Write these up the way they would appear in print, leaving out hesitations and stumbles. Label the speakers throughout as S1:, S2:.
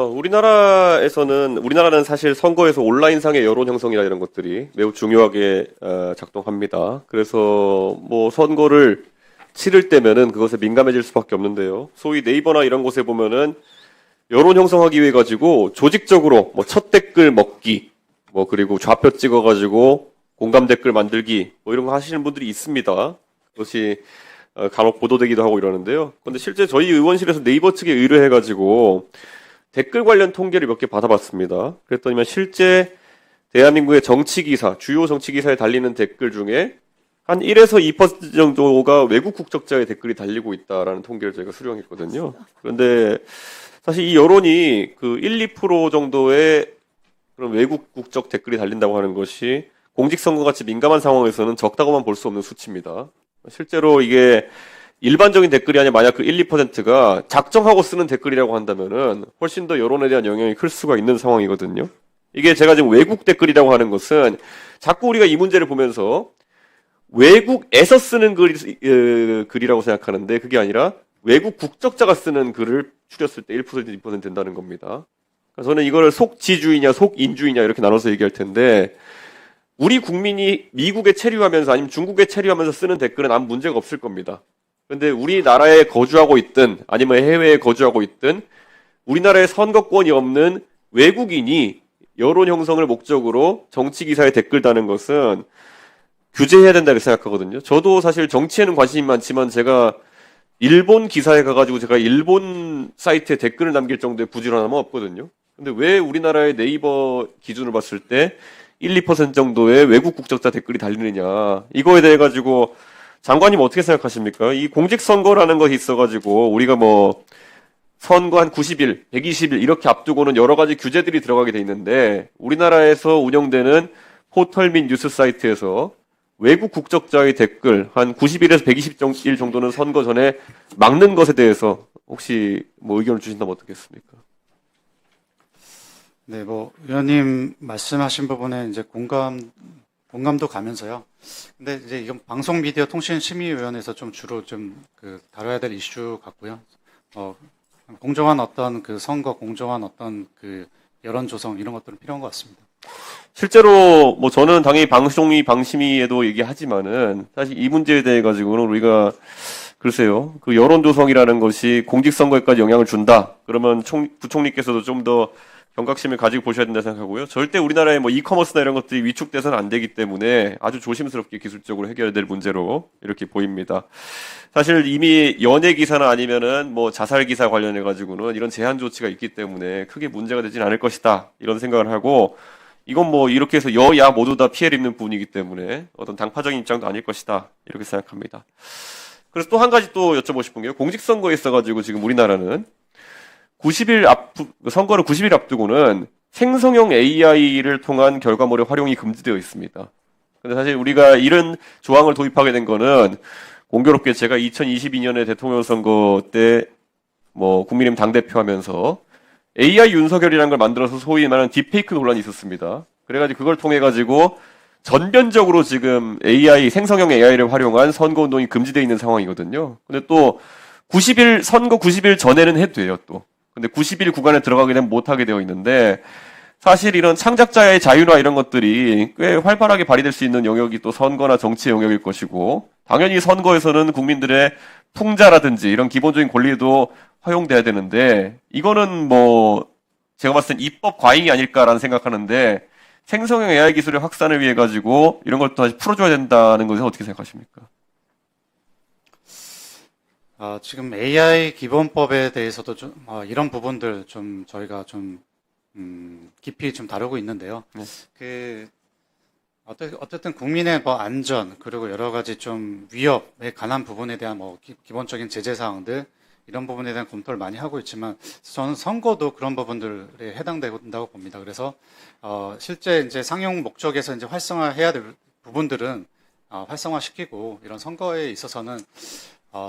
S1: 우리나라는 사실 선거에서 온라인상의 여론 형성이나 이런 것들이 매우 중요하게 작동합니다. 그래서 뭐 선거를 치를 때면은 그것에 민감해질 수밖에 없는데요. 소위 네이버나 이런 곳에 보면은 여론 형성하기 위해 가지고 조직적으로 뭐 첫 댓글 먹기, 뭐 그리고 좌표 찍어가지고 공감 댓글 만들기, 뭐 이런 거 하시는 분들이 있습니다. 그것이 간혹 보도되기도 하고 이러는데요. 근데 실제 저희 의원실에서 네이버 측에 의뢰해가지고 댓글 관련 통계를 몇 개 받아봤습니다. 그랬더니만 실제 대한민국의 정치기사, 주요 정치기사에 달리는 댓글 중에 한 1에서 2% 정도가 외국 국적자의 댓글이 달리고 있다라는 통계를 저희가 수령했거든요. 그런데 사실 이 여론이 그 1, 2% 정도의 그런 외국 국적 댓글이 달린다고 하는 것이 공직선거 같이 민감한 상황에서는 적다고만 볼 수 없는 수치입니다. 실제로 이게 일반적인 댓글이 아니라 만약 그 1, 2%가 작정하고 쓰는 댓글이라고 한다면은 훨씬 더 여론에 대한 영향이 클 수가 있는 상황이거든요. 이게 제가 지금 외국 댓글이라고 하는 것은 자꾸 우리가 이 문제를 보면서 외국에서 쓰는 글이라고 생각하는데 그게 아니라 외국 국적자가 쓰는 글을 추렸을 때 1%, 2% 된다는 겁니다. 그래서 저는 이거를 속지주의냐 속인주의냐 이렇게 나눠서 얘기할 텐데 우리 국민이 미국에 체류하면서 아니면 중국에 체류하면서 쓰는 댓글은 아무 문제가 없을 겁니다. 근데 우리나라에 거주하고 있든 아니면 해외에 거주하고 있든 우리나라에 선거권이 없는 외국인이 여론 형성을 목적으로 정치 기사에 댓글 다는 것은 규제해야 된다고 생각하거든요. 저도 사실 정치에는 관심이 많지만 제가 일본 기사에 가가지고 제가 일본 사이트에 댓글을 남길 정도의 부지런함은 없거든요. 근데 왜 우리나라의 네이버 기준을 봤을 때 1, 2% 정도의 외국 국적자 댓글이 달리느냐. 이거에 대해 가지고 장관님 어떻게 생각하십니까? 이 공직선거라는 것이 있어가지고 우리가 뭐 선거 한 90일, 120일 이렇게 앞두고는 여러 가지 규제들이 들어가게 돼 있는데 우리나라에서 운영되는 포털 및 뉴스 사이트에서 외국 국적자의 댓글 한 90일에서 120일 정도는 선거 전에 막는 것에 대해서 혹시 뭐 의견을 주신다면 어떻겠습니까?
S2: 네, 뭐 의원님 말씀하신 부분에 이제 공감도 가면서요. 근데 이제 이건 방송미디어통신심의위원회에서 좀 주로 좀 그 다뤄야 될 이슈 같고요. 공정한 어떤 그 선거, 공정한 어떤 그 여론 조성 이런 것들은 필요한 것 같습니다.
S1: 실제로 뭐 저는 당연히 방심위에도 얘기하지만은 사실 이 문제에 대해 가지고는 우리가 글쎄요 그 여론 조성이라는 것이 공직선거에까지 영향을 준다. 그러면 부총리께서도 좀 더 경각심을 가지고 보셔야 된다 생각하고요. 절대 우리나라의 뭐 이커머스나 이런 것들이 위축돼서는 안 되기 때문에 아주 조심스럽게 기술적으로 해결해야 될 문제로 이렇게 보입니다. 사실 이미 연예 기사나 아니면은 뭐 자살 기사 관련해 가지고는 이런 제한 조치가 있기 때문에 크게 문제가 되진 않을 것이다. 이런 생각을 하고 이건 뭐 이렇게 해서 여야 모두 다 피해를 입는 부분이기 때문에 어떤 당파적인 입장도 아닐 것이다. 이렇게 생각합니다. 그래서 또 한 가지 또 여쭤보고 싶은 게요. 공직선거에 있어가지고 지금 우리나라는 선거를 90일 앞두고는 생성형 AI를 통한 결과물의 활용이 금지되어 있습니다. 근데 사실 우리가 이런 조항을 도입하게 된 거는 공교롭게 제가 2022년에 대통령 선거 때 뭐 국민의힘 당대표 하면서 AI 윤석열이라는 걸 만들어서 소위 말하는 딥페이크 논란이 있었습니다. 그래가지고 그걸 통해 가지고 전면적으로 지금 생성형 AI를 활용한 선거 운동이 금지되어 있는 상황이거든요. 근데 또 선거 90일 전에는 해도 돼요, 또. 근데 90일 구간에 들어가게 되면 못하게 되어 있는데 사실 이런 창작자의 자유나 이런 것들이 꽤 활발하게 발휘될 수 있는 영역이 또 선거나 정치의 영역일 것이고 당연히 선거에서는 국민들의 풍자라든지 이런 기본적인 권리도 허용돼야 되는데 이거는 뭐 제가 봤을 땐 입법 과잉이 아닐까라는 생각하는데 생성형 AI 기술의 확산을 위해 가지고 이런 걸 또 다시 풀어줘야 된다는 것에 어떻게 생각하십니까?
S2: 지금 AI 기본법에 대해서도 좀 이런 부분들 좀 저희가 좀 깊이 좀 다루고 있는데요. 그 어쨌든 국민의 뭐 안전 그리고 여러 가지 좀 위협에 관한 부분에 대한 뭐 기본적인 제재 사항들 이런 부분에 대한 검토를 많이 하고 있지만 저는 선거도 그런 부분들에 해당된다고 봅니다. 그래서 실제 이제 상용 목적에서 이제 활성화해야 될 부분들은 활성화시키고 이런 선거에 있어서는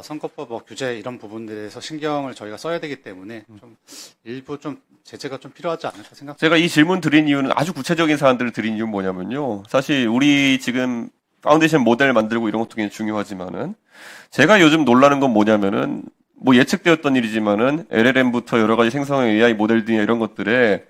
S2: 선거법 규제 이런 부분들에서 신경을 저희가 써야 되기 때문에 좀 일부 좀 제재가 좀 필요하지 않을까 생각합니다.
S1: 제가 이 질문 드린 이유는 아주 구체적인 사안들을 드린 이유는 뭐냐면요. 사실 우리 지금 파운데이션 모델 만들고 이런 것도 굉장히 중요하지만은 제가 요즘 놀라는 건 뭐냐면은 뭐 예측되었던 일이지만은 LLM부터 여러 가지 생성형 AI 모델들이나 이런 것들에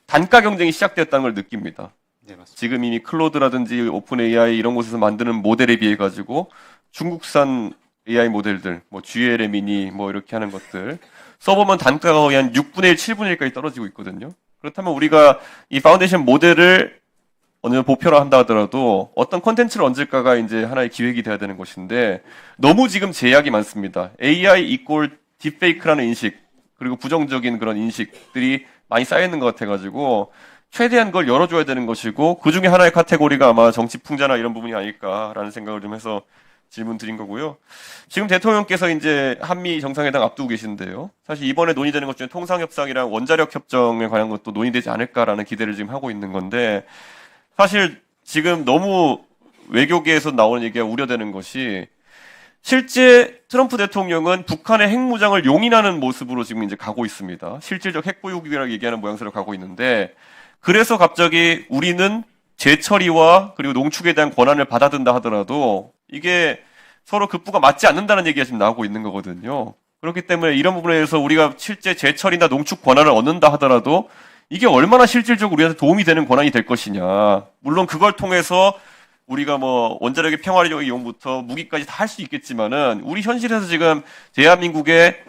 S1: 단가 경쟁이 시작되었다는 걸 느낍니다.
S2: 네, 맞습니다.
S1: 지금 이미 클로드라든지 오픈 AI 이런 곳에서 만드는 모델에 비해 가지고 중국산 AI 모델들, 뭐 GLM 미니 뭐 이렇게 하는 것들 써보면 단가가 거의 한 6분의 1, 7분의 1까지 떨어지고 있거든요. 그렇다면 우리가 이 파운데이션 모델을 어느 정도 보편화한다 하더라도 어떤 콘텐츠를 얹을까가 이제 하나의 기획이 돼야 되는 것인데 너무 지금 제약이 많습니다. AI 이꼴 딥페이크라는 인식 그리고 부정적인 그런 인식들이 많이 쌓여 있는 것 같아가지고 최대한 그걸 열어줘야 되는 것이고 그 중에 하나의 카테고리가 아마 정치 풍자나 이런 부분이 아닐까라는 생각을 좀 해서 질문 드린 거고요. 지금 대통령께서 이제 한미 정상회담 앞두고 계신데요. 사실 이번에 논의되는 것 중에 통상협상이랑 원자력 협정에 관한 것도 논의되지 않을까라는 기대를 지금 하고 있는 건데 사실 지금 너무 외교계에서 나오는 얘기가 우려되는 것이 실제 트럼프 대통령은 북한의 핵무장을 용인하는 모습으로 지금 이제 가고 있습니다. 실질적 핵보유국이라고 얘기하는 모양새로 가고 있는데 그래서 갑자기 우리는 재처리와 그리고 농축에 대한 권한을 받아든다 하더라도 이게 서로 급부가 맞지 않는다는 얘기가 지금 나오고 있는 거거든요. 그렇기 때문에 이런 부분에 대해서 우리가 실제 재처리나 농축 권한을 얻는다 하더라도 이게 얼마나 실질적으로 우리한테 도움이 되는 권한이 될 것이냐. 물론 그걸 통해서 우리가 뭐 원자력의 평화적 이용부터 무기까지 다 할 수 있겠지만은 우리 현실에서 지금 대한민국의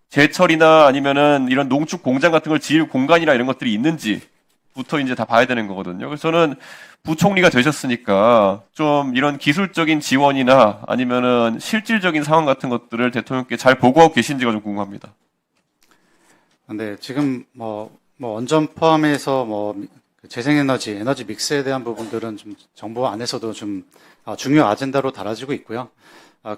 S1: 재처리나 아니면은 이런 농축 공장 같은 걸 지을 공간이나 이런 것들이 있는지부터 이제 다 봐야 되는 거거든요. 그래서 저는 부총리가 되셨으니까 좀 이런 기술적인 지원이나 아니면은 실질적인 상황 같은 것들을 대통령께 잘 보고하고 계신지가 좀 궁금합니다.
S2: 근데 지금 뭐 원전 포함해서 재생에너지, 에너지 믹스에 대한 부분들은 좀 정부 안에서도 좀 중요 아젠다로 달아지고 있고요.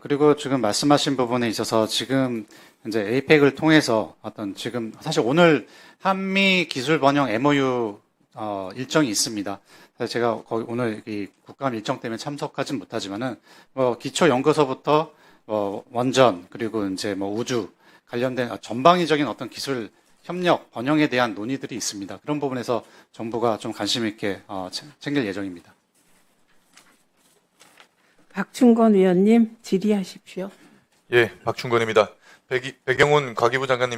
S2: 그리고 지금 말씀하신 부분에 있어서 지금 이제 에이펙을 통해서 어떤 지금 사실 오늘 한미 기술 번영 MOU 일정이 있습니다. 사실 제가 거기 오늘 이 국감 일정 때문에 참석하진 못하지만은 기초 연구소부터 원전 그리고 이제 우주 관련된 전방위적인 어떤 기술 협력, 번영에 대한 논의들이 있습니다. 그런 부분에서 정부가 좀 관심 있게 챙길 예정입니다.
S3: 박충건 의원님 질의하십시오.
S4: 예, 박충건입니다. 백영훈 과기부 장관님